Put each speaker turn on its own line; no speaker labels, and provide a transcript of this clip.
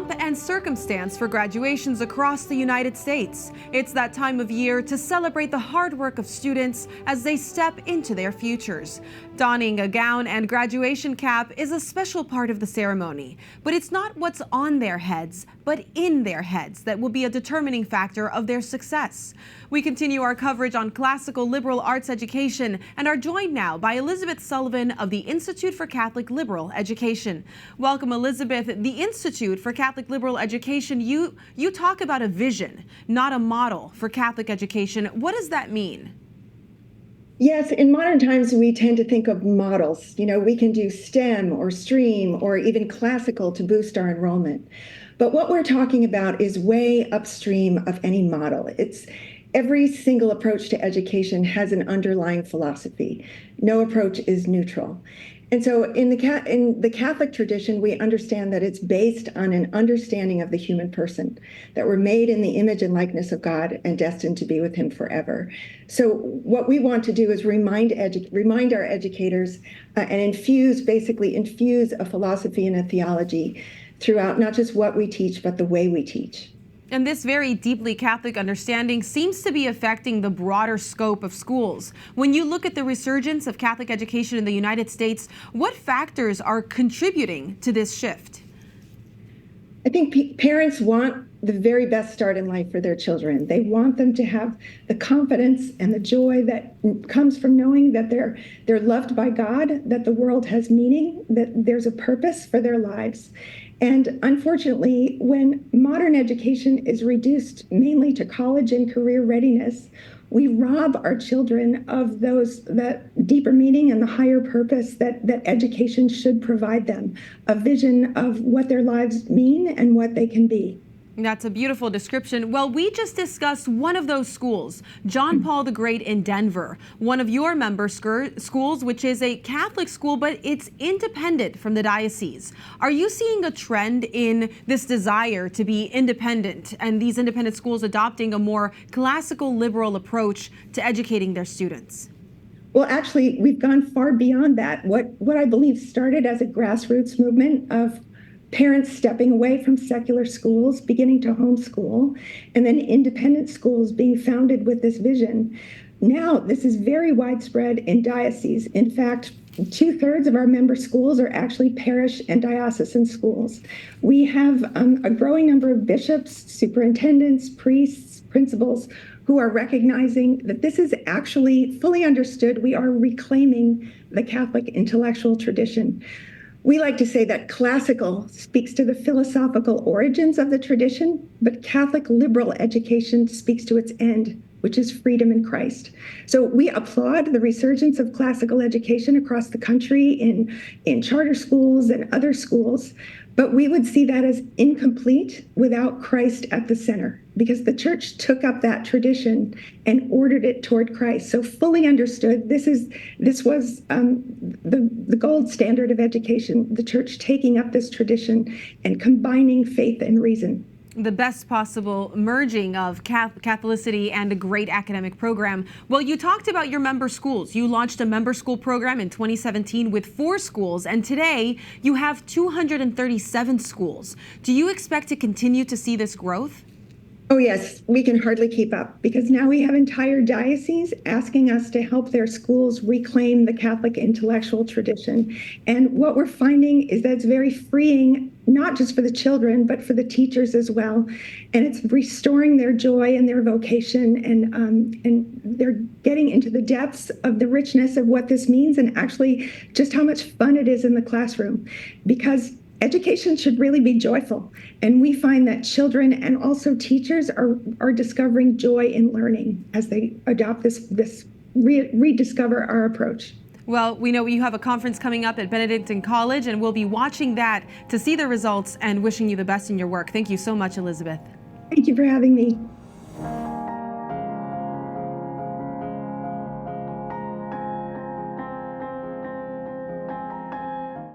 pomp and circumstance for graduations across the United States. It's that time of year to celebrate the hard work of students as they step into their futures. Donning a gown and graduation cap is a special part of the ceremony, but it's not what's on their heads, but in their heads that will be a determining factor of their success. We continue our coverage on classical liberal arts education and are joined now by Elisabeth Sullivan of the Institute for Catholic Liberal Education. Welcome, Elisabeth. The Institute for Catholic Liberal Education, you talk about a vision, not a model for Catholic education. What does that mean?
Yes, in modern times, we tend to think of models. You know, we can do STEM or STREAM or even classical to boost our enrollment. But what we're talking about is way upstream of any model. It's every single approach to education has an underlying philosophy. No approach is neutral. And so in the Catholic tradition, we understand that it's based on an understanding of the human person, that we're made in the image and likeness of God and destined to be with him forever. So what we want to do is remind our educators and basically infuse a philosophy and a theology throughout not just what we teach, but the way we teach.
And this very deeply Catholic understanding seems to be affecting the broader scope of schools. When you look at the resurgence of Catholic education in the United States, what factors are contributing to this shift?
I think parents want the very best start in life for their children. They want them to have the confidence and the joy that comes from knowing that they're loved by God, that the world has meaning, that there's a purpose for their lives. And unfortunately, when modern education is reduced mainly to college and career readiness, we rob our children of that deeper meaning and the higher purpose that education should provide them, a vision of what their lives mean and what they can be.
That's a beautiful description. Well, we just discussed one of those schools, John Paul the Great in Denver, one of your member schools, which is a Catholic school, but it's independent from the diocese. Are you seeing a trend in this desire to be independent and these independent schools adopting a more classical liberal approach to educating their students?
Well, actually, we've gone far beyond that. What I believe started as a grassroots movement of parents stepping away from secular schools, beginning to homeschool, and then independent schools being founded with this vision. Now, this is very widespread in dioceses. In fact, 2/3 of our member schools are actually parish and diocesan schools. We have a growing number of bishops, superintendents, priests, principals who are recognizing that this is actually fully understood. We are reclaiming the Catholic intellectual tradition. We like to say that classical speaks to the philosophical origins of the tradition, but Catholic liberal education speaks to its end, which is freedom in Christ. So we applaud the resurgence of classical education across the country in charter schools and other schools, but we would see that as incomplete without Christ at the center, because the church took up that tradition and ordered it toward Christ. So fully understood, this was the gold standard of education, the church taking up this tradition and combining faith and reason.
The best possible merging of Catholicity and a great academic program. Well, you talked about your member schools. You launched a member school program in 2017 with 4 schools, and today you have 237 schools. Do you expect to continue to see this growth?
Oh, yes, we can hardly keep up because now we have entire dioceses asking us to help their schools reclaim the Catholic intellectual tradition. And what we're finding is that it's very freeing, not just for the children, but for the teachers as well. And it's restoring their joy and their vocation, and they're getting into the depths of the richness of what this means and actually just how much fun it is in the classroom. Because education should really be joyful. And we find that children and also teachers are discovering joy in learning as they adopt rediscover our approach.
Well, we know you have a conference coming up at Benedictine College, and we'll be watching that to see the results and wishing you the best in your work. Thank you so much, Elisabeth.
Thank you for having me.